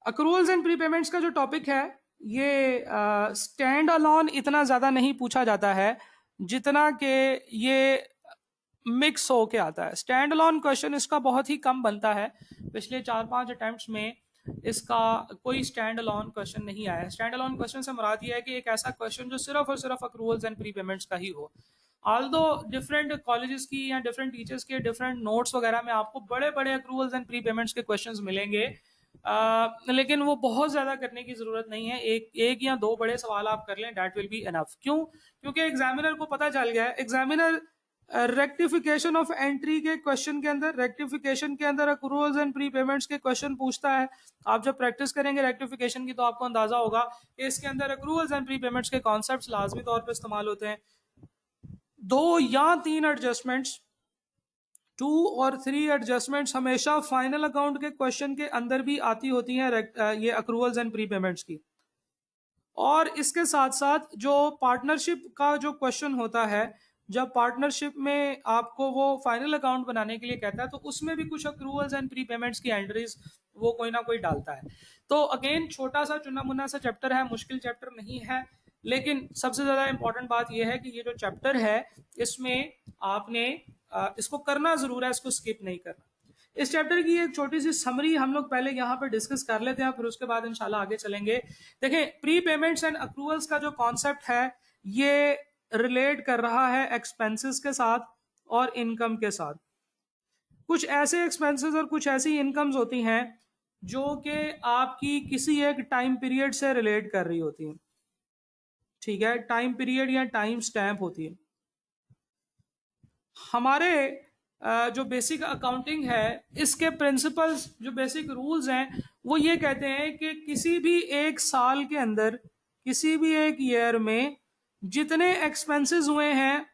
Accruals and प्रीपेमेंट्स का जो topic है ये स्टैंड अलोन इतना ज़्यादा नहीं पूछा जाता है जितना कि ये मिक्स होके आता है। स्टैंड अलोन क्वेश्चन इसका बहुत ही कम बनता है। पिछले 4-5 अटेम्प्ट्स में इसका कोई स्टैंड अलोन क्वेश्चन नहीं आया है। स्टैंड अलोन क्वेश्चन से मुराद ये है कि एक ऐसा क्वेश्चन जो सिर्फ और सिर्फ अक्रूवल्स एंड प्रीपेमेंट्स का ही हो। ऑल्दो डिफरेंट कॉलेजेस की या डिफरेंट टीचर्स के डिफरेंट नोट्स वगैरह में आपको बड़े बड़े अक्रूवल्स एंड प्रीपेमेंट्स के क्वेश्चंस मिलेंगे, लेकिन वो बहुत ज्यादा करने की जरूरत नहीं है। एक एक या दो बड़े सवाल आप कर लें, दैट विल बी एनफ। क्यों? क्योंकि एग्जामिनर को पता चल गया है, एग्जामिनर रेक्टिफिकेशन ऑफ एंट्री के क्वेश्चन के अंदर, रेक्टिफिकेशन के अंदर अक्रूवल्स एंड प्री पेमेंट्स के क्वेश्चन पूछता है। आप जब प्रैक्टिस करेंगे रेक्टिफिकेशन की तो आपको अंदाजा होगा कि इसके अंदर अक्रूवल्स एंड प्री पेमेंट्स के कॉन्सेप्ट्स लाजमी तौर पर इस्तेमाल होते हैं। 2 या 3 एडजस्टमेंट्स, 2 और 3 एडजस्टमेंट्स हमेशा फाइनल अकाउंट के क्वेश्चन के अंदर भी आती होती हैं, ये अक्रूवल्स एंड प्री पेमेंट्स की। और इसके साथ साथ जो पार्टनरशिप का जो क्वेश्चन होता है, जब पार्टनरशिप में आपको वो फाइनल अकाउंट बनाने के लिए कहता है तो उसमें भी कुछ अक्रूवल्स एंड प्री पेमेंट्स की एंट्रीज वो कोई ना कोई डालता है। तो अगेन छोटा सा चुना मुन्ना सा चैप्टर है, मुश्किल चैप्टर नहीं है, लेकिन सबसे ज्यादा इंपॉर्टेंट बात यह है कि ये जो चैप्टर है इसमें आपने इसको करना जरूर है, इसको स्किप नहीं करना। इस चैप्टर की एक छोटी सी समरी हम लोग पहले यहाँ पे डिस्कस कर लेते हैं, फिर उसके बाद इंशाल्लाह आगे चलेंगे। देखें, प्री पेमेंट्स एंड अक्रूवल्स का जो कॉन्सेप्ट है ये रिलेट कर रहा है एक्सपेंसेस के साथ और इनकम के साथ। कुछ ऐसे एक्सपेंसेस और कुछ ऐसी इनकम्स होती हैं जो कि आपकी किसी एक टाइम पीरियड से रिलेट कर रही होती हैं। ठीक है, टाइम पीरियड या टाइम स्टैम्प होती है। हमारे जो बेसिक अकाउंटिंग है इसके प्रिंसिपल्स, जो बेसिक रूल्स हैं वो ये कहते हैं कि किसी भी एक साल के अंदर, किसी भी एक ईयर में जितने एक्सपेंसेस हुए हैं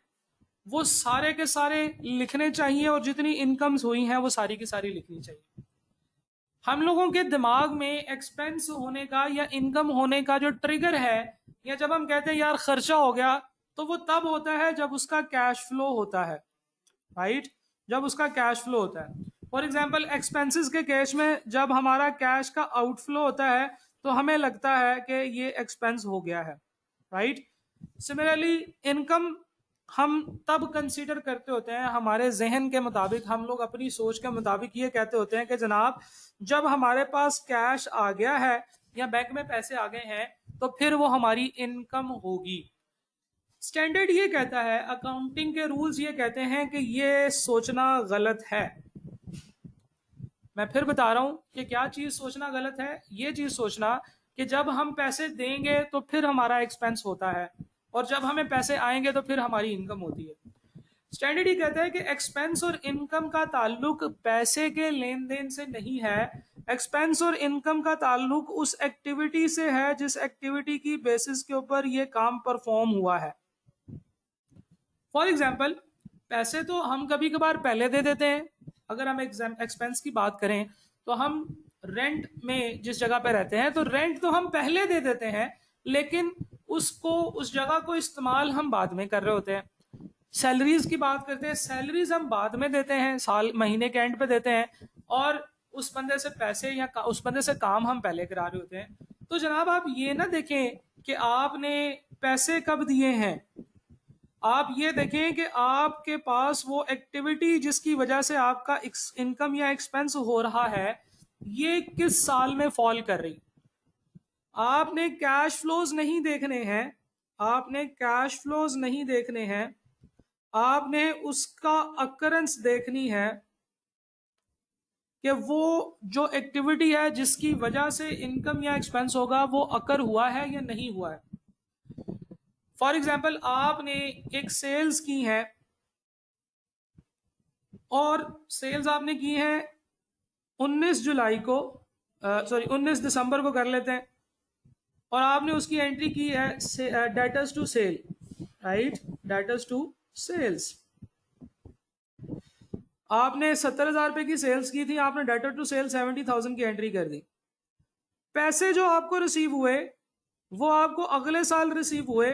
वो सारे के सारे लिखने चाहिए और जितनी इनकम्स हुई हैं वो सारी की सारी लिखनी चाहिए। हम लोगों के दिमाग में एक्सपेंस होने का या इनकम होने का जो ट्रिगर है, या जब हम कहते हैं यार खर्चा हो गया, तो वो तब होता है जब उसका कैश फ्लो होता है, राइट? जब उसका कैश फ्लो होता है। फॉर एग्जाम्पल एक्सपेंसेस के केस में जब हमारा कैश का आउटफ्लो होता है तो हमें लगता है कि ये एक्सपेंस हो गया है, राइट? सिमिलरली इनकम हम तब कंसीडर करते होते हैं, हमारे जहन के मुताबिक, हम लोग अपनी सोच के मुताबिक ये कहते होते हैं कि जनाब जब हमारे पास कैश आ गया है या बैंक में पैसे आ गए हैं तो फिर वो हमारी इनकम होगी। स्टैंडर्ड ये कहता है, अकाउंटिंग के रूल्स ये कहते हैं कि ये सोचना गलत है। मैं फिर बता रहा हूं कि क्या चीज सोचना गलत है। ये चीज सोचना कि जब हम पैसे देंगे तो फिर हमारा एक्सपेंस होता है और जब हमें पैसे आएंगे तो फिर हमारी इनकम होती है। स्टैंडर्ड ये कहता है कि एक्सपेंस और इनकम का ताल्लुक पैसे के लेन देन से नहीं है। एक्सपेंस और इनकम का ताल्लुक उस एक्टिविटी से है जिस एक्टिविटी की बेसिस के ऊपर ये काम परफॉर्म हुआ है। फॉर एग्जाम्पल, पैसे तो हम कभी कभार पहले दे देते हैं। अगर हम एक्सपेंस की बात करें तो हम रेंट में जिस जगह पे रहते हैं तो रेंट तो हम पहले दे देते हैं, लेकिन उसको, उस जगह को इस्तेमाल हम बाद में कर रहे होते हैं। सैलरीज की बात करते हैं, सैलरीज हम बाद में देते हैं, साल महीने के एंड पे देते हैं, और उस बंदे से पैसे या उस बंदे से काम हम पहले करा रहे होते हैं। तो जनाब आप ये ना देखें कि आपने पैसे कब दिए हैं, आप ये देखें कि आपके पास वो एक्टिविटी जिसकी वजह से आपका इनकम या एक्सपेंस हो रहा है ये किस साल में फॉल कर रही। आपने कैश फ्लोज नहीं देखने हैं, आपने कैश फ्लोज नहीं देखने हैं, आपने उसका अकरेंस देखनी है कि वो जो एक्टिविटी है जिसकी वजह से इनकम या एक्सपेंस होगा वो अकर हुआ है या नहीं हुआ है। फॉर एग्जाम्पल, आपने एक सेल्स की है और सेल्स आपने की है 19 जुलाई को, सॉरी 19 दिसंबर को कर लेते हैं, और आपने उसकी एंट्री की है debtors to sale, right? Debtors to sales. आपने 70,000 रुपए की सेल्स की थी, आपने डेटर टू सेल 70,000 की एंट्री कर दी। पैसे जो आपको रिसीव हुए वो आपको अगले साल रिसीव हुए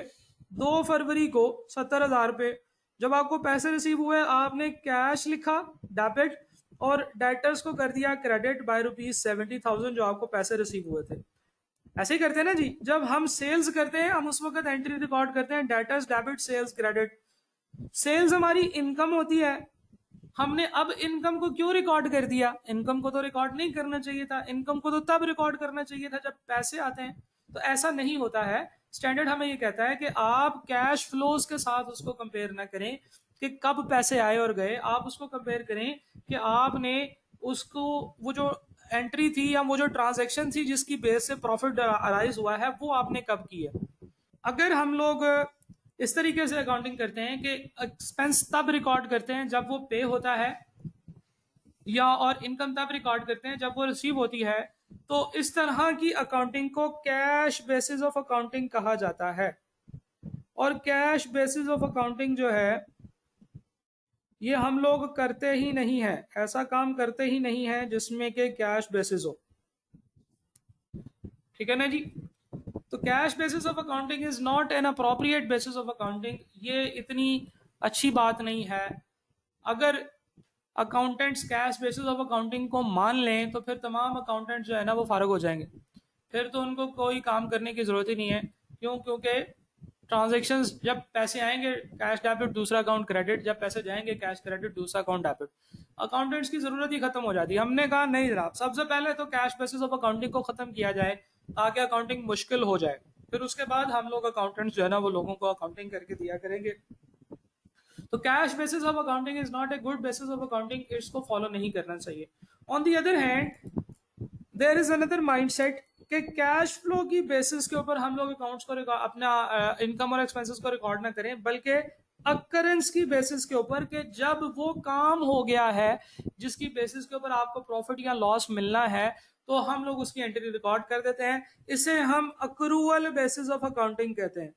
2 फरवरी को 70,000 रुपए। जब आपको पैसे रिसीव हुए आपने कैश लिखा, डेबिट, और डेटर्स को कर दिया क्रेडिट बाय ₹70,000 जो आपको पैसे रिसीव हुए थे। ऐसे ही करते हैं ना जी, जब हम सेल्स करते हैं हम उस वक्त एंट्री रिकॉर्ड करते हैं debtors debit sales credit. Sales हमारी इनकम होती है, हमने अब इनकम को क्यों रिकॉर्ड कर दिया? इनकम को तो रिकॉर्ड नहीं करना चाहिए था, इनकम को तो तब रिकॉर्ड करना चाहिए था जब पैसे आते हैं। तो ऐसा नहीं होता है। स्टैंडर्ड हमें ये कहता है कि आप कैश फ्लोज के साथ उसको कंपेयर ना करें कि कब पैसे आए और गए, आप उसको कंपेयर करें कि आपने उसको वो जो एंट्री थी या वो जो ट्रांजैक्शन थी जिसकी बेस से प्रॉफिट अराइज हुआ है वो आपने कब की है। अगर हम लोग इस तरीके से अकाउंटिंग करते हैं कि एक्सपेंस तब रिकॉर्ड करते हैं जब वो पे होता है, या और इनकम तब रिकॉर्ड करते हैं जब वो रिसीव होती है, तो इस तरह की अकाउंटिंग को कैश बेसिस ऑफ अकाउंटिंग कहा जाता है। और कैश बेसिस ऑफ अकाउंटिंग जो है ये हम लोग करते ही नहीं है, ऐसा काम करते ही नहीं है जिसमें कि कैश बेसिस हो। ठीक है ना जी? तो cash basis of accounting is not an appropriate basis of accounting, ये इतनी अच्छी बात नहीं है। अगर accountants cash basis of accounting को मान लें तो फिर तमाम अकाउंटेंट्स जो है ना वो फारग हो जाएंगे, फिर तो उनको कोई काम करने की जरूरत ही नहीं है। क्यों? क्योंकि ट्रांजेक्शन्स जब पैसे आएंगे कैश डेबिट दूसरा अकाउंट क्रेडिट, जब पैसे जाएंगे कैश क्रेडिट दूसरा अकाउंट डेबिट, अकाउंटेंट्स की जरूरत ही खत्म हो जाती है। हमने कहा नहीं जनाब, सबसे पहले तो कैश बेसिस ऑफ अकाउंटिंग को खत्म किया जाए ताकि अकाउंटिंग मुश्किल हो जाए, फिर उसके बाद हम लोग अकाउंटेंट्स जो है ना वो लोगों को अकाउंटिंग करके दिया करेंगे। तो cash basis of accounting is not a good basis of accounting, इसको फॉलो नहीं करना चाहिए। On the other hand there is another mindset कि कैश फ्लो की बेसिस के ऊपर हम लोग अकाउंट्स को अपना इनकम और एक्सपेंसेस को रिकॉर्ड ना करें, बल्कि अकरेंस की बेसिस के ऊपर कि जब वो काम हो गया है जिसकी बेसिस के ऊपर आपको प्रॉफिट या लॉस मिलना है तो हम लोग उसकी एंट्री रिकॉर्ड कर देते हैं। इसे हम अक्रूवल बेसिस ऑफ अकाउंटिंग कहते हैं।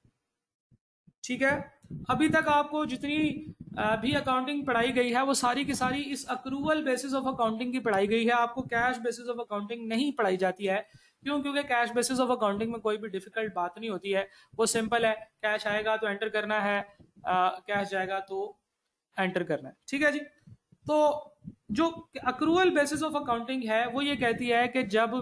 ठीक है? अभी तक आपको जितनी भी अकाउंटिंग पढ़ाई गई है वो सारी की सारी इस अक्रूवल बेसिस ऑफ अकाउंटिंग की पढ़ाई गई है, आपको कैश बेसिस ऑफ अकाउंटिंग नहीं पढ़ाई जाती है। क्यों? क्योंकि कैश बेसिस ऑफ अकाउंटिंग में कोई भी डिफिकल्ट बात नहीं होती है, वो सिंपल है, कैश आएगा तो एंटर करना है, कैश जाएगा तो एंटर करना है। ठीक है जी? तो जो अक्रूवल बेसिस ऑफ अकाउंटिंग है वो ये कहती है कि जब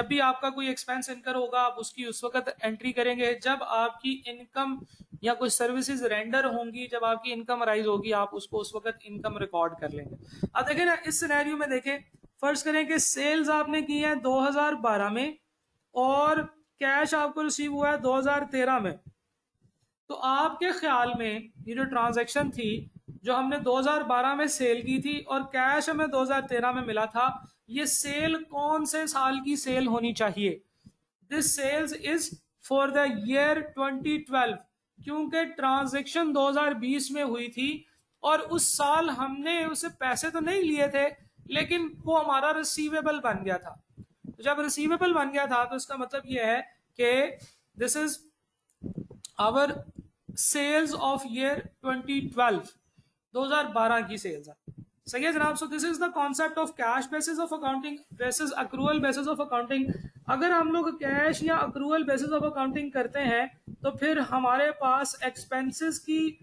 भी आपका कोई एक्सपेंस इनकर होगा आप उसकी उस वक्त एंट्री करेंगे, जब आपकी इनकम या कोई सर्विसेज रेंडर होंगी, जब आपकी इनकम राइज होगी आप उसको उस वक्त इनकम रिकॉर्ड कर लेंगे। अब देखें ना, इस सिनेरियो में देखें, फर्ज करें कि सेल्स आपने की है 2012 में और कैश आपको रिसीव हुआ है 2013 में। तो आपके ख्याल में ये जो ट्रांजैक्शन थी जो हमने 2012 में सेल की थी और कैश हमें 2013 में मिला था, ये सेल कौन से साल की सेल होनी चाहिए? This sales is for the year 2012, क्योंकि ट्रांजैक्शन 2020 में हुई थी और उस साल हमने उसे पैसे तो नहीं लिए थे लेकिन वो हमारा रिसीवेबल बन गया था। तो जब रिसीवेबल बन गया था तो इसका मतलब ये है कि this is our sales of year 2012, 2012 की सेल्स है। सही है जनाब? So this is the concept of cash basis of accounting versus accrual basis of accounting. अगर हम लोग कैश या अक्रूवल बेसिस ऑफ अकाउंटिंग करते हैं तो फिर हमारे पास एक्सपेंसेस की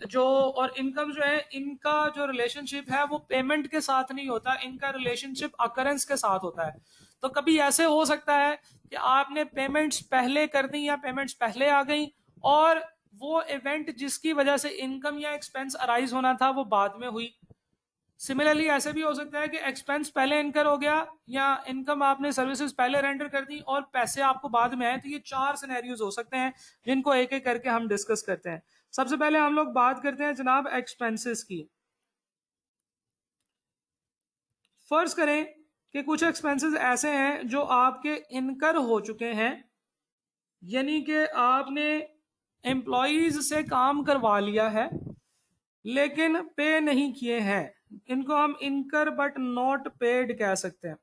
जो और इनकम जो है इनका जो रिलेशनशिप है वो पेमेंट के साथ नहीं होता, इनका रिलेशनशिप अकरेंस के साथ होता है। तो कभी ऐसे हो सकता है कि आपने पेमेंट्स पहले कर दी या पेमेंट्स पहले आ गई और वो इवेंट जिसकी वजह से इनकम या एक्सपेंस अराइज होना था वो बाद में हुई। सिमिलरली ऐसे भी हो सकता है कि एक्सपेंस पहले इनकर हो गया या इनकम आपने सर्विसेज पहले रेंडर कर दी और पैसे आपको बाद में आए। तो ये 4 सिनेरियोज हो सकते हैं जिनको एक एक करके हम डिस्कस करते हैं। सबसे पहले हम लोग बात करते हैं जनाब एक्सपेंसेस की। फर्ज करें कि कुछ एक्सपेंसेस ऐसे हैं जो आपके इनकर हो चुके हैं, यानी कि आपने एम्प्लॉयज से काम करवा लिया है लेकिन पे नहीं किए हैं, इनको हम इनकर बट नॉट पेड कह सकते हैं।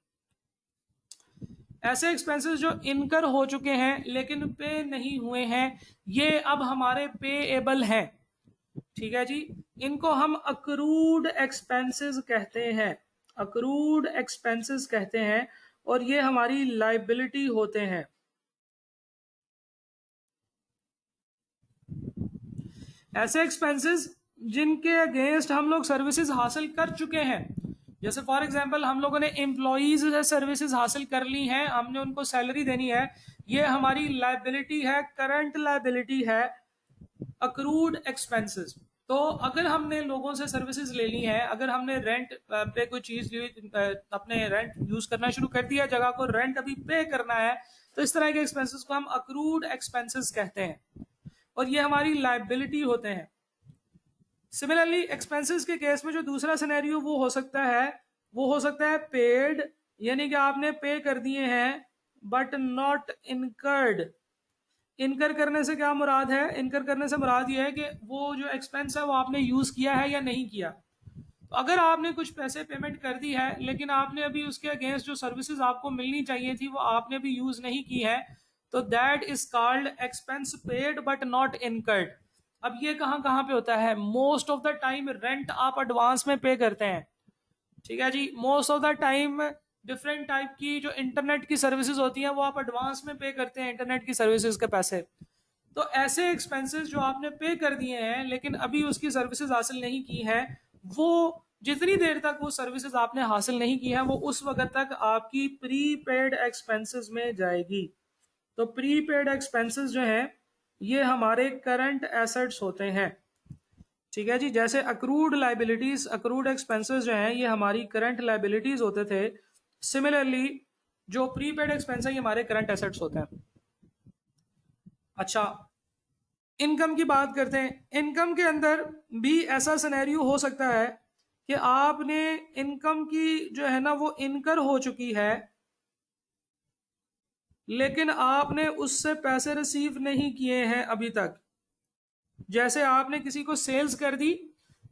ऐसे एक्सपेंसेस जो इनकर हो चुके हैं लेकिन पे नहीं हुए हैं ये अब हमारे पेएबल हैं। ठीक है जी? इनको हम अक्रूड एक्सपेंसेस कहते हैं, अक्रूड एक्सपेंसेस कहते हैं और ये हमारी लाइबिलिटी होते हैं। ऐसे एक्सपेंसेस जिनके अगेंस्ट हम लोग सर्विसेज हासिल कर चुके हैं। जैसे फॉर एग्जांपल हम लोगों ने एम्प्लॉइज से सर्विसेज हासिल कर ली हैं, हमने उनको सैलरी देनी है, ये हमारी लायबिलिटी है, करंट लायबिलिटी है, अक्रूड एक्सपेंसेस। तो अगर हमने लोगों से सर्विसेज ले ली हैं, अगर हमने रेंट पे कोई चीज ली, अपने रेंट यूज करना शुरू कर दिया, जगह को रेंट अभी पे करना है, तो इस तरह के एक्सपेंसेस को हम अक्रूड एक्सपेंसेस कहते हैं और ये हमारी लायबिलिटी होते हैं। सिमिलरली एक्सपेंसेस के केस में जो दूसरा सिनेरियो वो हो सकता है, वो हो सकता है पेड, यानी कि आपने पे कर दिए हैं बट नॉट इनकर्ड। इनकर करने से क्या मुराद है? इनकर करने से मुराद ये है कि वो जो एक्सपेंस है वो आपने यूज किया है या नहीं किया। तो अगर आपने कुछ पैसे पेमेंट कर दी है लेकिन आपने अभी उसके अगेंस्ट जो सर्विसेज आपको मिलनी चाहिए थी वो आपने भी यूज नहीं की है, तो that is called expense paid but not incurred. अब ये कहाँ कहाँ पे होता है? Most of the time rent आप एडवांस में पे करते हैं, ठीक है जी। Most of the time different type की जो इंटरनेट की सर्विसेज होती हैं वो आप एडवांस में पे करते हैं, इंटरनेट की सर्विसेज के पैसे। तो ऐसे एक्सपेंसेस जो आपने पे कर दिए हैं लेकिन अभी उसकी सर्विसेज हासिल नहीं की है, वो जितनी देर तक वो सर्विसेज आपने हासिल नहीं की है वो उस वक्त तक आपकी प्रीपेड एक्सपेंसेस में जाएगी। तो प्रीपेड एक्सपेंसेस जो है ये हमारे करंट एसेट्स होते हैं, ठीक है जी। जैसे अक्रूड लाइबिलिटीज, अक्रूड एक्सपेंसेस जो हैं ये हमारी करंट लाइबिलिटीज होते थे, सिमिलरली जो प्रीपेड एक्सपेंस है ये हमारे करंट एसेट्स होते हैं। अच्छा, इनकम की बात करते हैं। इनकम के अंदर भी ऐसा सिनेरियो हो सकता है कि आपने इनकम की जो है ना वो इनकर हो चुकी है लेकिन आपने उससे पैसे रिसीव नहीं किए हैं अभी तक। जैसे आपने किसी को सेल्स कर दी,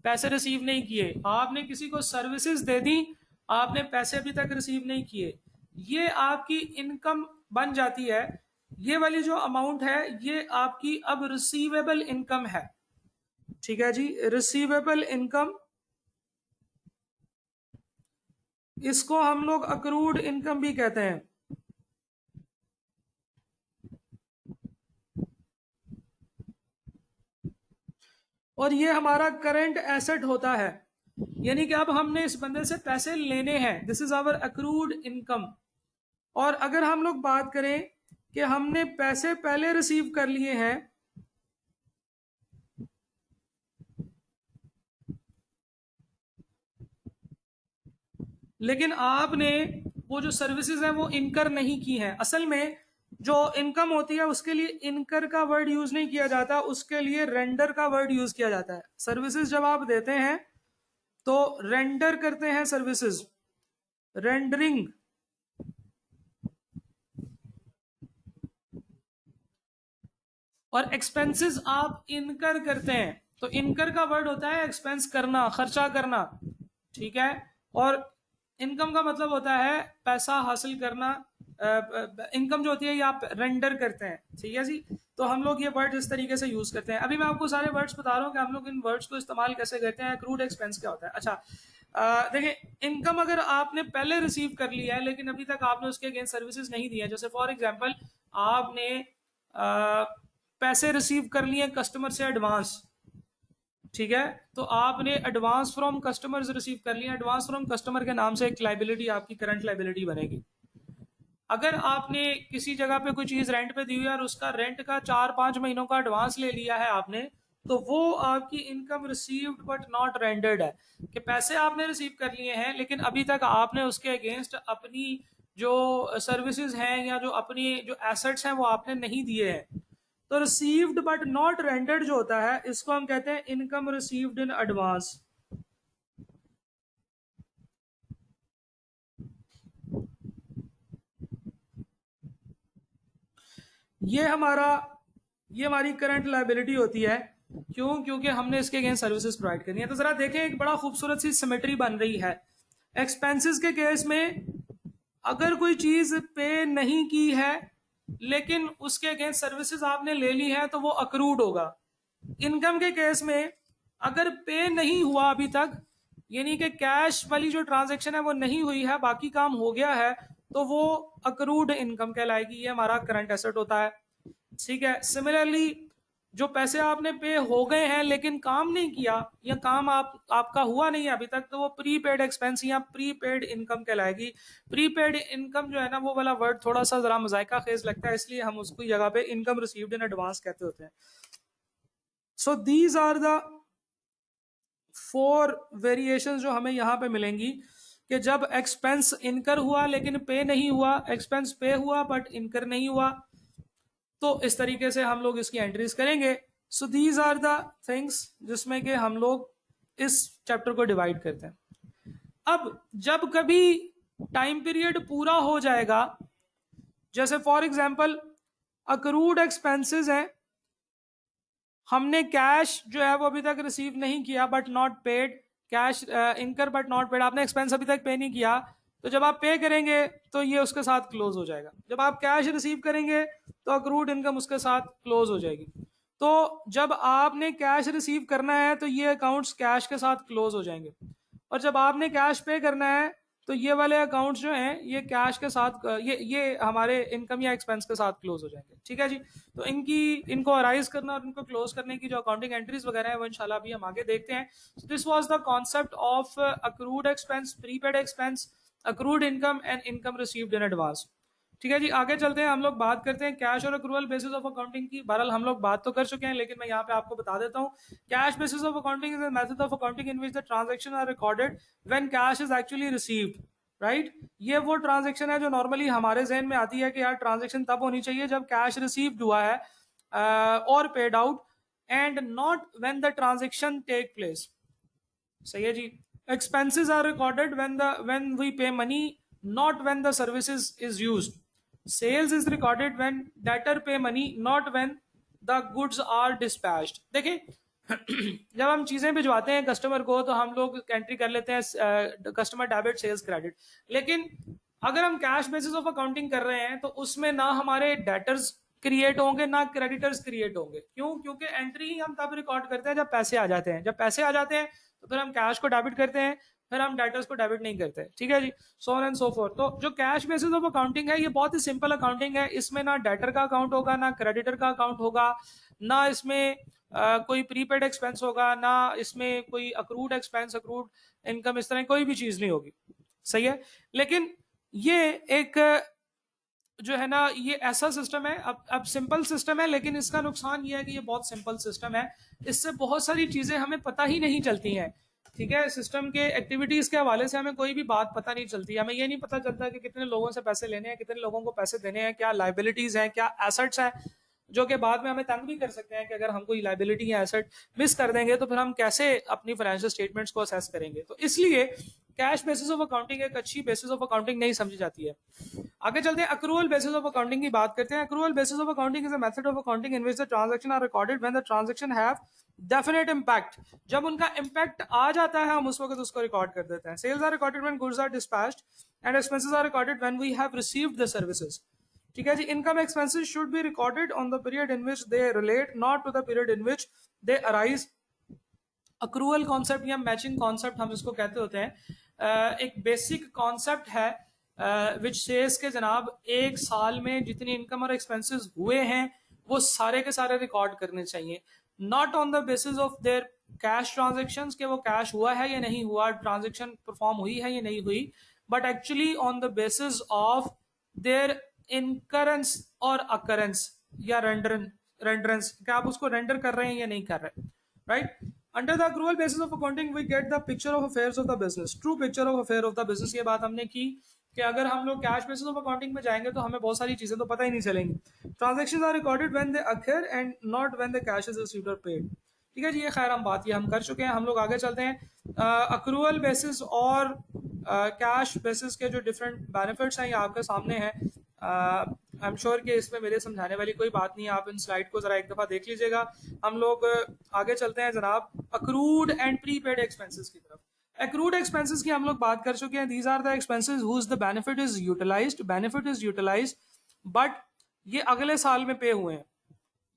पैसे रिसीव नहीं किए, आपने किसी को सर्विसेज दे दी, आपने पैसे अभी तक रिसीव नहीं किए, ये आपकी इनकम बन जाती है। ये वाली जो अमाउंट है ये आपकी अब रिसीवेबल इनकम है, ठीक है जी। रिसीवेबल इनकम, इसको हम लोग अक्रूड इनकम भी कहते हैं। और ये हमारा करंट एसेट होता है, यानी कि अब हमने इस बंदे से पैसे लेने हैं, this is our accrued income. और अगर हम लोग बात करें कि हमने पैसे पहले रिसीव कर लिए हैं लेकिन आपने वो जो सर्विसेज हैं वो इनकर नहीं की हैं, असल में जो इनकम होती है उसके लिए इनकर का वर्ड यूज नहीं किया जाता, उसके लिए रेंडर का वर्ड यूज किया जाता है। सर्विसेज जब आप देते हैं तो रेंडर करते हैं सर्विसेज, रेंडरिंग। और एक्सपेंसेस आप इनकर करते हैं, तो इनकर का वर्ड होता है एक्सपेंस करना, खर्चा करना, ठीक है। और इनकम का मतलब होता है पैसा हासिल करना। इनकम जो होती है ये आप रेंडर करते हैं, ठीक है जी। तो हम लोग ये वर्ड इस तरीके से यूज करते हैं। अभी मैं आपको सारे वर्ड्स बता रहा हूँ कि हम लोग इन वर्ड्स को इस्तेमाल कैसे करते हैं। क्रूड एक्सपेंस क्या होता है? अच्छा, देखिए, इनकम अगर आपने पहले रिसीव कर लिया है लेकिन अभी तक आपने उसके अगेंस्ट सर्विसेज नहीं दी है, जैसे फॉर एग्जांपल आपने पैसे रिसीव कर लिए कस्टमर से एडवांस, ठीक है। तो आपने एडवांस फ्रॉम कस्टमर्स रिसीव कर लिया, एडवांस फ्रॉम कस्टमर के नाम से एक लाइबिलिटी आपकी करंट लाइबिलिटी बनेगी। अगर आपने किसी जगह पे कोई चीज रेंट पे दी हुई है और उसका रेंट का 4-5 महीनों का एडवांस ले लिया है आपने, तो वो आपकी income received but not rendered है, कि पैसे आपने रिसीव कर लिए हैं लेकिन अभी तक आपने उसके अगेंस्ट अपनी जो सर्विसेज हैं या जो अपनी जो एसेट्स हैं वो आपने नहीं दिए हैं। तो रिसीव्ड बट नॉट रेंडर्ड जो होता है इसको हम कहते हैं इनकम रिसीव्ड इन एडवांस। ये हमारा ये हमारी करंट लायबिलिटी होती है। क्यों? क्योंकि हमने इसके अगेंस्ट सर्विसेज प्रोवाइड करनी है। तो जरा देखें, एक बड़ा खूबसूरत सी सिमेट्री बन रही है। एक्सपेंसेस के केस में अगर कोई चीज पे नहीं की है लेकिन उसके अगेंस्ट सर्विसेज आपने ले ली है तो वो अक्रूड होगा। इनकम के केस में अगर पे नहीं हुआ अभी तक, यानी कि कैश वाली जो ट्रांजैक्शन है वो नहीं हुई है, बाकी काम हो गया है, तो वो अक्रूड इनकम कहलाएगी। ये हमारा करंट एसेट होता है, ठीक है। सिमिलरली जो पैसे आपने पे हो गए हैं लेकिन काम नहीं किया या काम आपका हुआ नहीं है अभी तक, तो वो प्रीपेड एक्सपेंस या प्रीपेड इनकम कहलाएगी। प्रीपेड इनकम जो है ना, वो वाला वर्ड थोड़ा सा जरा मजाइका खेज लगता है, इसलिए हम उसको जगह पे इनकम रिसीव्ड इन एडवांस कहते होते हैं। So these are the 4 variation जो हमें यहाँ पे मिलेंगी, कि जब एक्सपेंस इनकर हुआ लेकिन पे नहीं हुआ, एक्सपेंस पे हुआ बट इनकर नहीं हुआ, तो इस तरीके से हम लोग इसकी एंट्रीज करेंगे। So these are the things जिसमें कि हम लोग इस चैप्टर को डिवाइड करते हैं। अब जब कभी टाइम पीरियड पूरा हो जाएगा, जैसे फॉर एग्जांपल अक्रूड एक्सपेंसेस हैं, हमने कैश जो है वो अभी तक रिसीव नहीं किया बट नॉट पेड, कैश इनकर बट नॉट पेड, आपने एक्सपेंस अभी तक पे नहीं किया, तो जब आप पे करेंगे तो ये उसके साथ क्लोज हो जाएगा। जब आप कैश रिसीव करेंगे तो अक्रूड इनकम उसके साथ क्लोज हो जाएगी। तो जब आपने कैश रिसीव करना है तो ये अकाउंट्स कैश के साथ क्लोज हो जाएंगे, और जब आपने कैश पे करना है तो ये वाले अकाउंट्स जो हैं ये कैश के साथ ये हमारे इनकम या एक्सपेंस के साथ क्लोज हो जाएंगे। ठीक है जी। तो इनको अराइज करना और इनको क्लोज करने की जो अकाउंटिंग एंट्रीज वगैरह है वो इंशाल्लाह अभी हम आगे देखते हैं। So this was the concept of accrued expense, prepaid expense, accrued income and income received in advance. ठीक है जी, आगे चलते हैं। हम लोग बात करते हैं कैश और अक्रूवल बेसिस ऑफ अकाउंटिंग की। बहरहाल हम लोग बात तो कर चुके हैं, लेकिन मैं यहाँ पे आपको बता देता हूँ। Cash basis of accounting is a method of accounting in which the transaction are recorded when cash is actually received. Right, ये वो ट्रांजैक्शन है जो नॉर्मली हमारे जहन में आती है कि यार ट्रांजैक्शन तब होनी चाहिए जब कैश रिसीव्ड हुआ है और paid out, and not when the transaction take place. सही है जी। Expenses are recorded when we pay money, not when the services is used. Sales is recorded when debtor pay money, not when the goods are dispatched. देखिए जब हम चीजें भिजवाते हैं customer को तो हम लोग एंट्री कर लेते हैं कस्टमर डेबिट सेल्स क्रेडिट, लेकिन अगर हम कैश बेसिस ऑफ अकाउंटिंग कर रहे हैं तो उसमें ना हमारे डेटर्स क्रिएट होंगे ना क्रेडिटर्स क्रिएट होंगे। क्यों? क्योंकि एंट्री ही हम तब रिकॉर्ड करते हैं जब पैसे आ जाते हैं। जब पैसे आ जाते हैं तो फिर हम कैश को डेबिट करते हैं, फिर हम डेटर्स को डेबिट नहीं करते। ठीक है जी, so on and so forth. तो जो कैश बेसिस ऑफ अकाउंटिंग है ये बहुत ही सिंपल अकाउंटिंग है। इसमें ना डेटर का अकाउंट होगा, ना क्रेडिटर का अकाउंट होगा, ना इसमें कोई प्रीपेड एक्सपेंस होगा, ना इसमें कोई अक्रूड एक्सपेंस, अक्रूड इनकम, इस तरह कोई भी चीज नहीं होगी। सही है। लेकिन ये एक जो है ना ये ऐसा सिस्टम है, अब सिंपल सिस्टम है, लेकिन इसका नुकसान ये है कि ये बहुत सिंपल सिस्टम है। इससे बहुत सारी चीजें हमें पता ही नहीं चलती हैं। ठीक है, सिस्टम के एक्टिविटीज के हवाले से हमें कोई भी बात पता नहीं चलती। हमें ये नहीं पता चलता कि कितने लोगों से पैसे लेने हैं, कितने लोगों को पैसे देने हैं, क्या लाइबिलिटीज हैं, क्या एसेट्स हैं, जो कि बाद में हमें तंग भी कर सकते हैं कि अगर हम कोई लाइबिलिटी या एसेट मिस कर देंगे तो फिर हम कैसे अपनी फाइनेंशियल स्टेटमेंट्स को असेस करेंगे। तो इसलिए कैश बेसिस ऑफ अकाउंटिंग एक अच्छी बेसिस ऑफ अकाउंटिंग नहीं समझी जाती है। आगे चलते हैं, अक्रूवल बेसिस ऑफ अकाउंटिंग की बात करते हैं। Accrual basis of accounting is a method of accounting in which the transaction are recorded when the transaction have definite impact. जब उनका इम्पैक्ट आ जाता है हम उस वक्त उसको रिकॉर्ड कर देते हैं। Sales are recorded when goods are dispatched and expenses are recorded when we have received the services. ठीक है जी। Income expenses should be recorded on the period in which they relate, not to the period in which they arise. Accrual concept या matching concept हम इसको कहते होते हैं। एक बेसिक कॉन्सेप्ट है विच सेज के जनाब एक साल में जितनी इनकम और एक्सपेंसेस हुए हैं वो सारे के सारे रिकॉर्ड करने चाहिए, not on the basis of there cash transaction, के वो कैश हुआ है या नहीं हुआ, ट्रांजेक्शन परफॉर्म हुई है या नहीं हुई, but actually on the basis of their incurrence और अकरेंस या रेंडरेंस, क्या आप उसको रेंडर कर रहे हैं या नहीं कर रहे। Right, under the accrual basis of accounting we get the picture of affairs of the business, true picture of affair of the business. ये बात हमने की कि अगर हम लोग कैश बेसिस ऑफ अकाउंटिंग में जाएंगे तो हमें बहुत सारी चीजें तो पता ही नहीं चलेंगी। Transactions are recorded when they occur and not when the cash is received और पेड। ठीक है जी, ये खैर हम बात ये हम कर चुके हैं। हम लोग आगे चलते हैं। अक्रूवल बेसिस और कैश बेसिस के जो डिफरेंट बेनिफिट्स हैं ये आपके सामने हैं। आई एम श्योर कि इसमें मेरे समझाने वाली कोई बात नहीं है, आप इन स्लाइड को जरा एक दफा देख लीजिएगा। हम लोग आगे चलते हैं जनाब अक्रूड एंड प्रीपेड एक्सपेंसेस की तरफ। अक्रूड एक्सपेंसेस की हम लोग बात कर चुके हैं। These are the expenses whose the benefit is utilized but ये अगले साल में पे हुए हैं।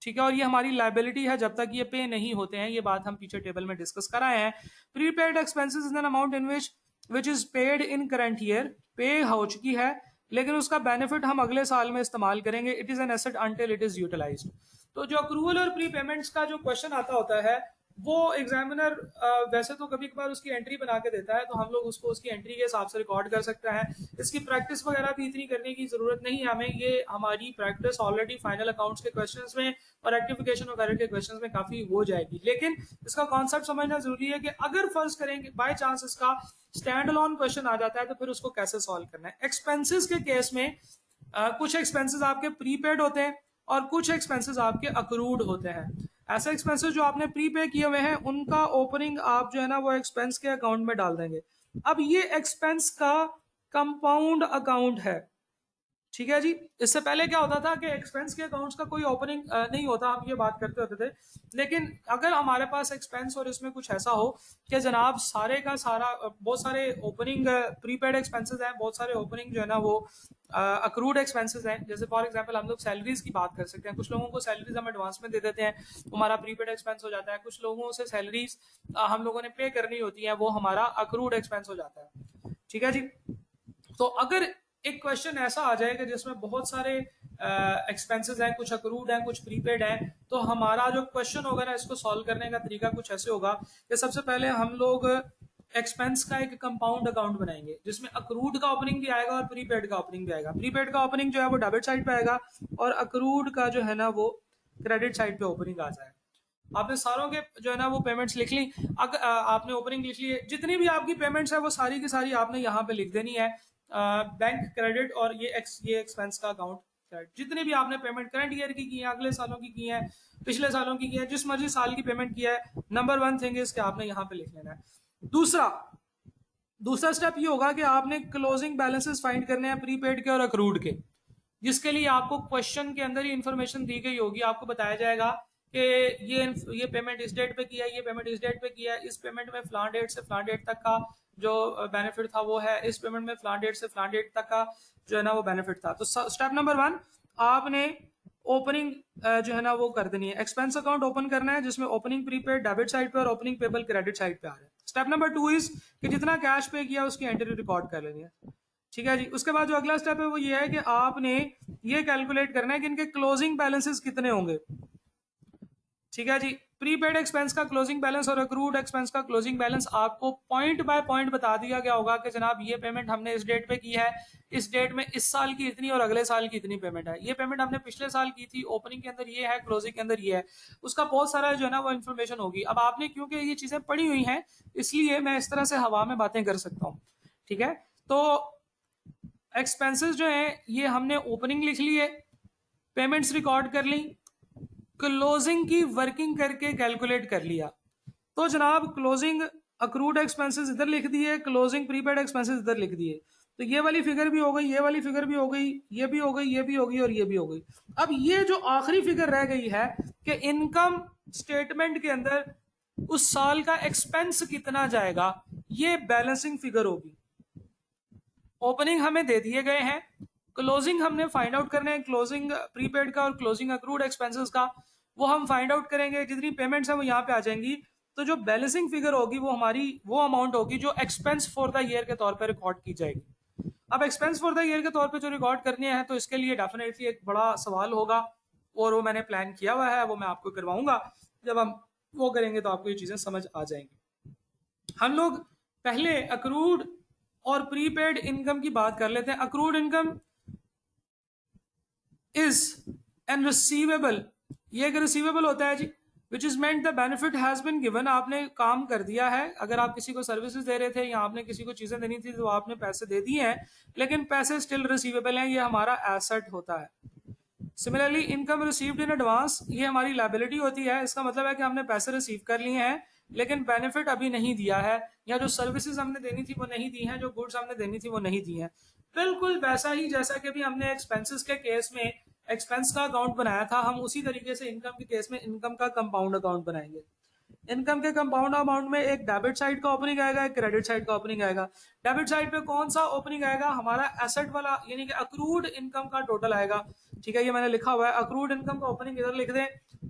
ठीक है, और ये हमारी लाइबिलिटी है जब तक ये पे नहीं होते हैं। ये बात हम पीछे टेबल में डिस्कस कराए हैं। Prepaid expenses is an amount in which is paid in current year, पे हो चुकी है लेकिन उसका बेनिफिट हम अगले साल में इस्तेमाल करेंगे। It is an asset until it is utilized. तो जो अक्रूवल और प्री पेमेंट्स का जो क्वेश्चन आता होता है वो एग्जामिनर वैसे तो कभी कभार उसकी एंट्री बना के देता है, तो हम लोग उसको उसकी एंट्री के हिसाब से रिकॉर्ड कर सकते हैं। इसकी प्रैक्टिस वगैरह भी इतनी करने की जरूरत नहीं है हमें, ये हमारी प्रैक्टिस ऑलरेडी फाइनल अकाउंट्स के क्वेश्चंस में और रेक्टिफिकेशन वगैरह के क्वेश्चंस में काफी हो जाएगी। लेकिन इसका कॉन्सेप्ट समझना जरूरी है कि अगर फर्ज करेंगे बाय चांस इसका स्टैंड अलोन क्वेश्चन आ जाता है तो फिर उसको कैसे सॉल्व करना है। एक्सपेंसेस के केस में कुछ एक्सपेंसेस आपके प्रीपेड होते हैं और कुछ एक्सपेंसेस आपके अक्रूड होते हैं। ऐसे एक्सपेंसेस जो आपने प्रीपे किए हुए हैं उनका ओपनिंग आप जो है ना वो एक्सपेंस के अकाउंट में डाल देंगे। अब ये एक्सपेंस का कंपाउंड अकाउंट है, ठीक है जी। इससे पहले क्या होता था कि एक्सपेंस के अकाउंट्स का कोई ओपनिंग नहीं होता, हम ये बात करते होते थे। लेकिन अगर हमारे पास एक्सपेंस और इसमें कुछ ऐसा हो कि जनाब सारे का सारा बहुत सारे ओपनिंग प्रीपेड एक्सपेंसेस हैं, बहुत सारे ओपनिंग जो है ना वो अक्रूड एक्सपेंसेस हैं। जैसे फॉर एग्जांपल हम लोग सैलरीज की बात कर सकते हैं, कुछ लोगों को सैलरीज हम एडवांस में दे देते हैं, हमारा प्रीपेड एक्सपेंस हो जाता है। कुछ लोगों से सैलरीज हम लोगों ने पे करनी होती है, वो हमारा अक्रूड एक्सपेंस हो जाता है, ठीक है जी। तो अगर एक क्वेश्चन ऐसा आ जाएगा जिसमें बहुत सारे एक्सपेंसेस हैं, कुछ अक्रूड हैं कुछ प्रीपेड हैं, तो हमारा जो क्वेश्चन होगा ना इसको सॉल्व करने का तरीका कुछ ऐसे होगा कि सबसे पहले हम लोग एक्सपेंस का एक कंपाउंड अकाउंट बनाएंगे जिसमें अक्रूड का ओपनिंग भी आएगा और प्रीपेड का ओपनिंग भी आएगा। प्रीपेड का ओपनिंग जो है वो डेबिट साइड पे आएगा और अक्रूड का जो है ना वो क्रेडिट साइड पे ओपनिंग आ जाएगा। आपने सारों के जो है ना वो पेमेंट्स लिख ली, अगर आपने ओपनिंग लिख ली, जितनी भी आपकी पेमेंट्स है वो सारी की सारी आपने यहाँ पे लिख देनी है, बैंक क्रेडिट और ये एक्सपेंस का अकाउंट क्रेडिट। जितनी भी आपने पेमेंट करंट ईयर की है, अगले सालों की है, पिछले सालों की है, जिस मर्जी साल की पेमेंट की है, नंबर वन थिंग इज कि आपने यहाँ पे लिख लेना है। दूसरा स्टेप ये होगा कि आपने क्लोजिंग बैलेंसेस फाइंड करने हैं प्रीपेड के और अक्रूड के, जिसके लिए आपको क्वेश्चन के अंदर ही इंफॉर्मेशन दी गई होगी। आपको बताया जाएगा कि ये पेमेंट इस डेट पे किया है, ये पेमेंट इस डेट पे किया है, इस पेमेंट में फलान डेट से फलान डेट तक का जो बेनिफिट था वो है, इस पेमेंट में फलान डेट से फलान डेट तक का जो है ना वो बेनिफिट था। तो स्टेप नंबर 1 आपने ओपनिंग जो है ना वो कर देनी है, एक्सपेंस अकाउंट ओपन करना है जिसमें ओपनिंग प्रीपेड डेबिट साइड पे और ओपनिंग पेबल क्रेडिट साइड पे आ रहा है। स्टेप नंबर 2 इज कि जितना कैश पे किया उसकी एंट्री रिकॉर्ड कर लेनी है, ठीक है जी। उसके बाद जो अगला स्टेप है वो ये है कि आपने ये कैलकुलेट करना है कि इनके क्लोजिंग बैलेंसेस कितने होंगे, ठीक है जी। प्रीपेड एक्सपेंस का क्लोजिंग बैलेंस और अक्रूड एक्सपेंस का क्लोजिंग बैलेंस आपको पॉइंट बाय पॉइंट बता दिया गया होगा कि जनाब ये पेमेंट हमने इस डेट पे की है, इस डेट में इस साल की इतनी और अगले साल की इतनी पेमेंट है, ये पेमेंट हमने पिछले साल की थी, ओपनिंग के अंदर ये है, क्लोजिंग के अंदर ये है। उसका बहुत सारा जो है ना वो इन्फॉर्मेशन होगी। अब आपने क्योंकि ये चीजें पढ़ी हुई हैं इसलिए मैं इस तरह से हवा में बातें कर सकता हूँ, ठीक है। तो एक्सपेंसेस जो है ये हमने ओपनिंग लिख ली है, पेमेंट्स रिकॉर्ड कर ली, क्लोजिंग की वर्किंग करके कैलकुलेट कर लिया। तो जनाब क्लोजिंग अक्रूड एक्सपेंसेस इधर लिख दिए, क्लोजिंग प्रीपेड एक्सपेंसेस इधर लिख दिए, तो ये वाली फिगर भी हो गई, ये वाली फिगर भी हो गई, ये भी हो गई, ये भी हो गई और ये भी हो गई। अब ये जो आखिरी फिगर रह गई है कि इनकम स्टेटमेंट के अंदर उस साल का एक्सपेंस कितना जाएगा, ये बैलेंसिंग फिगर होगी। ओपनिंग हमें दे दिए गए हैं, क्लोजिंग हमने फाइंड आउट करने हैं, क्लोजिंग प्रीपेड का और क्लोजिंग अक्रूड एक्सपेंसेस का वो हम फाइंड आउट करेंगे। जितनी पेमेंट्स है वो यहाँ पे आ जाएंगी, तो जो बैलेंसिंग फिगर होगी वो हमारी वो अमाउंट होगी जो एक्सपेंस फॉर द ईयर के तौर पर रिकॉर्ड की जाएगी। अब एक्सपेंस फॉर द ईयर के तौर पर जो रिकॉर्ड करनी है तो इसके लिए डेफिनेटली एक बड़ा सवाल होगा और वो मैंने प्लान किया हुआ है, वो मैं आपको करवाऊंगा। जब हम वो करेंगे तो आपको ये चीजें समझ आ जाएंगी। हम लोग पहले अक्रूड और प्रीपेड इनकम की बात कर लेते हैं। Accrued income is an receivable, ये एक रिसीवेबल होता है जी, which is meant the benefit has been given. आपने काम कर दिया है, अगर आप किसी को सर्विसेज दे रहे थे या आपने किसी को चीजें देनी थी तो आपने पैसे दे दिए हैं, लेकिन पैसे स्टिल रिसीवेबल हैं, ये हमारा एसेट होता है। Similarly income received in advance, ये हमारी लायबिलिटी होती है। इसका मतलब है कि हमने पैसे रिसीव कर लिए हैं लेकिन बेनिफिट अभी नहीं दिया है, या जो सर्विसेज हमने देनी थी वो नहीं दी हैं, जो गुड्स हमने देनी थी वो नहीं दी हैं। बिल्कुल वैसा ही जैसा कि भी हमने एक्सपेंसेस के केस में एक्सपेंस का अकाउंट बनाया था, हम उसी तरीके से इनकम के केस में इनकम का कंपाउंड अकाउंट बनाएंगे। इनकम के कंपाउंड अमाउंट में एक डेबिट साइड का ओपनिंग आएगा, एक क्रेडिट साइड का ओपनिंग आएगा। डेबिट साइड पे कौन सा ओपनिंग आएगा, हमारा एसेट वाला, यानी कि अक्रूड इनकम का टोटल आएगा, ठीक है। ये मैंने लिखा हुआ है, अक्रूड इनकम का ओपनिंग इधर लिख दें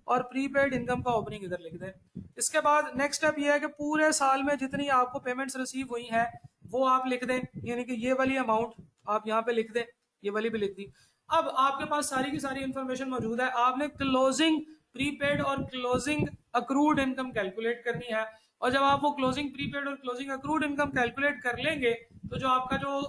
और प्रीपेड इनकम का ओपनिंग इधर लिख दें। इसके बाद नेक्स्ट स्टेप ये है कि पूरे साल में जितनी आपको पेमेंट्स रिसीव हुई हैं वो आप लिख दें, यानी कि ये वाली अमाउंट आप यहाँ पे लिख दें, ये वाली भी लिख दी। अब आपके पास सारी की सारी इंफॉर्मेशन मौजूद है, आपने क्लोजिंग प्रीपेड और क्लोजिंग अक्रूड इनकम कैलकुलेट करनी है। और जब आप वो क्लोजिंग प्रीपेड और क्लोजिंग अक्रूड इनकम कैलकुलेट कर लेंगे तो जो आपका जो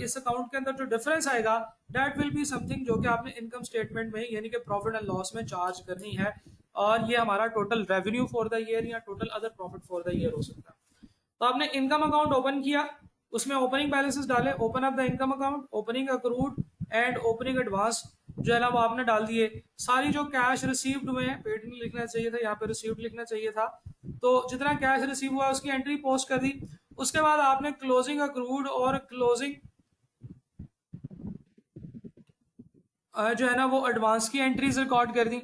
इस अकाउंट के अंदर जो डिफरेंस आएगा दैट विल बी समथिंग जो कि आपने इनकम स्टेटमेंट में यानी कि प्रॉफिट एंड लॉस में चार्ज करनी है। और ये हमारा total revenue for the year या total other profit for the year हो सकता है। तो आपने इनकम अकाउंट ओपन किया, उसमें ओपनिंग बैलेंसेस डाले, open up the income account, opening accrued and opening advance जो है ना वो आपने डाल दिए। सारी जो कैश रिसीव्ड हुए हैं, पेड नहीं लिखना चाहिए था, यहाँ पे रिसीव्ड लिखना चाहिए था। तो जितना कैश रिसीव हुआ उसकी एंट्री पोस्ट कर दी। उसके बाद आपने क्लोजिंग अक्रूड और क्लोजिंग जो है ना वो एडवांस की एंट्रीज रिकॉर्ड कर दी।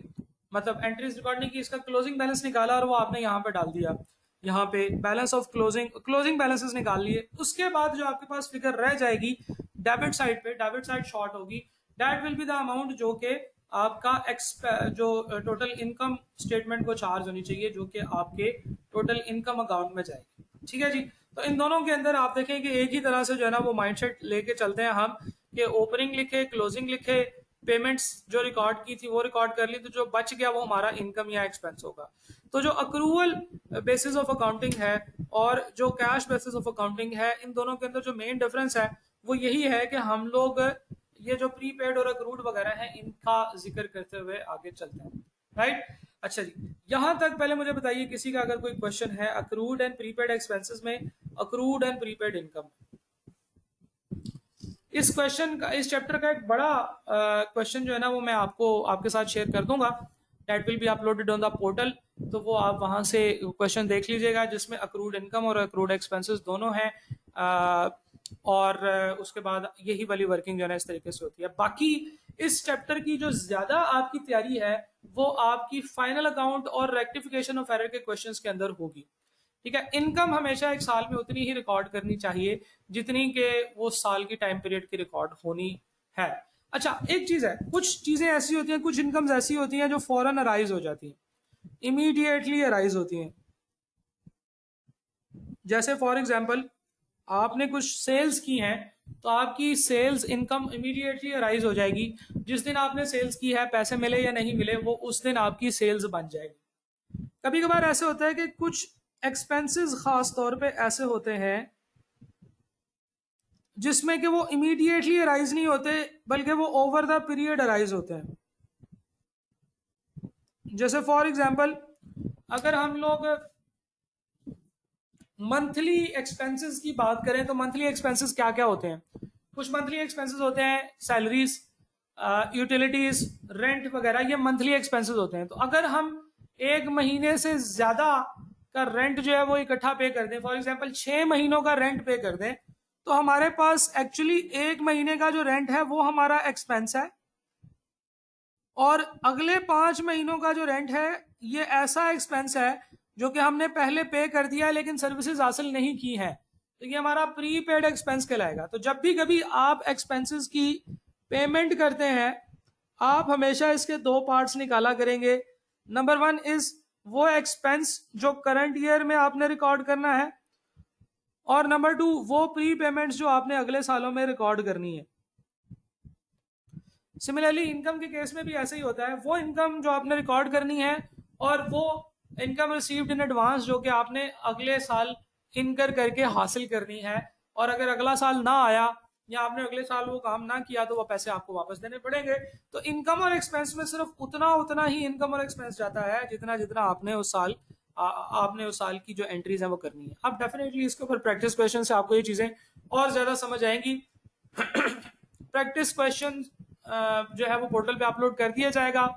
मतलब एंट्रीज रिकॉर्ड नहीं की, इसका क्लोजिंग बैलेंस निकाला और वो आपने यहाँ पे डाल दिया। यहाँ पे बैलेंस ऑफ क्लोजिंग बैलेंसेस निकाल लिए। उसके बाद जो आपके पास फिगर रह जाएगी डेबिट साइड पे, डेबिट साइड शॉर्ट होगी, that will be the amount जो कि आपका जो टोटल इनकम स्टेटमेंट को चार्ज होनी चाहिए, जो कि आपके टोटल इनकम अकाउंट में जाएगी। ठीक है जी। तो इन दोनों के अंदर आप देखें कि एक ही तरह से जो है ना वो माइंडसेट लेके चलते हैं हम, कि ओपनिंग लिखे, क्लोजिंग लिखे, पेमेंट्स जो रिकॉर्ड की थी वो रिकॉर्ड कर ली, तो जो बच गया वो हमारा इनकम या एक्सपेंस होगा। तो जो अक्रूवल बेसिस ऑफ अकाउंटिंग है और जो कैश बेसिस ऑफ अकाउंटिंग है, इन दोनों के अंदर जो मेन डिफरेंस है वो यही है कि हम लोग ये जो प्रीपेड और अक्रूड वगैरह है इनका जिक्र करते हुए आगे चलते हैं। राइट। अच्छा जी, यहां तक पहले मुझे बताइए किसी का अगर कोई क्वेश्चन है अक्रूड एंड प्रीपेड एक्सपेंसेस में, अक्रूड एंड प्रीपेड इनकम। इस क्वेश्चन का, इस चैप्टर का एक बड़ा क्वेश्चन जो है ना वो मैं आपको आपके साथ शेयर कर दूंगा, that will be uploaded on the portal. तो वो आप वहां से क्वेश्चन देख लीजिएगा जिसमें अक्रूड इनकम और अक्रूड एक्सपेंसेस दोनों हैं। और उसके बाद यही वाली वर्किंग जो है ना इस तरीके से होती है। बाकी इस चैप्टर की जो ज्यादा आपकी तैयारी है वो आपकी फाइनल अकाउंट और रेक्टिफिकेशन ऑफ एरर के क्वेश्चंस के अंदर होगी। ठीक है। इनकम हमेशा एक साल में उतनी ही रिकॉर्ड करनी चाहिए जितनी के वो साल की टाइम पीरियड की रिकॉर्ड होनी है। अच्छा, एक चीज है, कुछ चीजें ऐसी होती हैं, कुछ इनकम्स ऐसी होती हैं जो फौरन अराइज हो जाती हैं, इमीडिएटली अराइज होती हैं। जैसे फॉर एग्जाम्पल आपने कुछ सेल्स की हैं तो आपकी सेल्स इनकम इमीडिएटली अराइज हो जाएगी। जिस दिन आपने सेल्स की है, पैसे मिले या नहीं मिले, वो उस दिन आपकी सेल्स बन जाएगी। कभी कभार ऐसे होता है कि कुछ एक्सपेंसेस खास तौर पे ऐसे होते हैं जिसमें कि वो इमीडिएटली अराइज नहीं होते बल्कि वो ओवर द पीरियड अराइज होते हैं। जैसे फॉर एग्जांपल अगर हम लोग मंथली एक्सपेंसेस की बात करें तो मंथली एक्सपेंसेस क्या क्या होते हैं। कुछ मंथली एक्सपेंसेस होते हैं सैलरीज, यूटिलिटीज, रेंट वगैरह, ये मंथली एक्सपेंसेस होते हैं। तो अगर हम एक महीने से ज्यादा का रेंट जो है वो इकट्ठा पे कर दें, फॉर एग्जांपल 6 महीनों का रेंट पे कर दें, तो हमारे पास एक्चुअली एक महीने का जो रेंट है वो हमारा एक्सपेंस है, और अगले 5 महीनों का जो रेंट है ये ऐसा एक्सपेंस है जो कि हमने पहले पे कर दिया है लेकिन सर्विसेज हासिल नहीं की है, तो ये हमारा प्री पेड एक्सपेंस कहलाएगा। तो जब भी कभी आप एक्सपेंसेस की पेमेंट करते हैं आप हमेशा इसके दो पार्ट्स निकाला करेंगे। नंबर वन इज वो एक्सपेंस जो करंट ईयर में आपने रिकॉर्ड करना है, और नंबर टू वो प्री पेमेंट्स जो आपने अगले सालों में रिकॉर्ड करनी है। सिमिलरली इनकम के केस में भी ऐसा ही होता है, वो इनकम जो आपने रिकॉर्ड करनी है और वो इनकम रिसीव्ड इन एडवांस जो कि आपने अगले साल इनकर करके हासिल करनी है। और अगर अगला साल ना आया या आपने अगले साल वो काम ना किया तो वो पैसे आपको वापस देने पड़ेंगे। तो इनकम और एक्सपेंस में सिर्फ उतना ही इनकम और एक्सपेंस जाता है जितना जितना आपने उस साल आपने उस साल की जो एंट्रीज है वो करनी है। अब डेफिनेटली इसके ऊपर प्रैक्टिस क्वेश्चन से आपको ये चीजें और ज्यादा समझ आएंगी। प्रैक्टिस क्वेश्चन जो है वो पोर्टल पे अपलोड कर दिया जाएगा।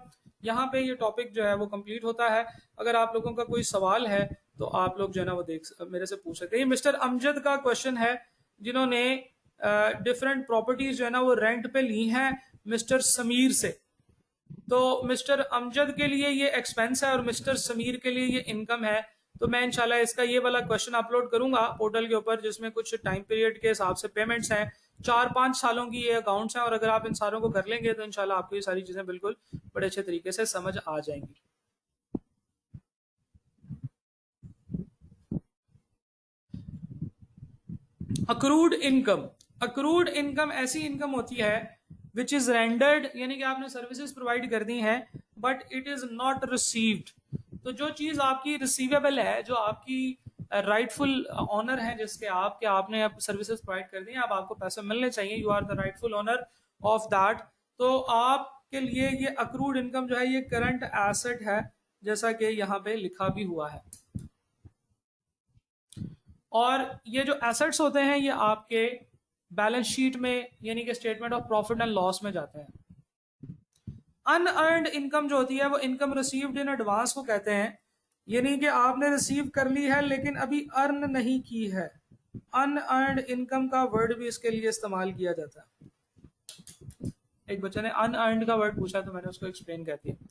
यहाँ पे ये टॉपिक जो है वो कंप्लीट होता है। अगर आप लोगों का कोई सवाल है तो आप लोग जो है ना वो मेरे से पूछ सकते हैं। ये मिस्टर अमजद का क्वेश्चन है जिन्होंने डिफरेंट प्रॉपर्टीज जो है ना वो रेंट पे ली हैं मिस्टर समीर से। तो मिस्टर अमजद के लिए ये एक्सपेंस है और मिस्टर समीर के लिए ये इनकम है। तो मैं इंशाल्लाह इसका ये वाला क्वेश्चन अपलोड करूंगा पोर्टल के ऊपर जिसमें कुछ टाइम पीरियड के हिसाब से पेमेंट्स हैं, 4-5 सालों की ये अकाउंट्स हैं, और अगर आप इन सारों को कर लेंगे तो इंशाल्लाह आपको ये सारी चीजें बिल्कुल बड़े अच्छे तरीके से समझ आ जाएंगी। अक्रूड इनकम, अक्रूड इनकम ऐसी इनकम होती है विच इज रेंडर्ड, यानी कि आपने सर्विसेज प्रोवाइड कर दी हैं, but it is not received. तो जो चीज आपकी रिसीवेबल है, जो आपकी राइटफुल ऑनर है, जिसके आपने अब सर्विसेज प्रोवाइड कर दी हैं, अब आपको पैसे मिलने चाहिए, you are the rightful owner of that, तो आपके लिए ये अक्रूड इनकम जो है ये करंट एसेट है, जैसा कि यहाँ पे लिखा भी हुआ है। और ये जो एसेट्स होते हैं ये आपके बैलेंस शीट में, यानी कि statement of profit and loss में जाते हैं। अनअर्नड इनकम जो होती है वो इनकम रिसीव्ड इन एडवांस को कहते हैं, यानी कि आपने रिसीव कर ली है लेकिन अभी अर्न नहीं की है। अनअर्नड इनकम का वर्ड भी इसके लिए इस्तेमाल किया जाता है। एक बच्चे ने अनअर्नड का वर्ड पूछा तो मैंने उसको एक्सप्लेन कर दिया।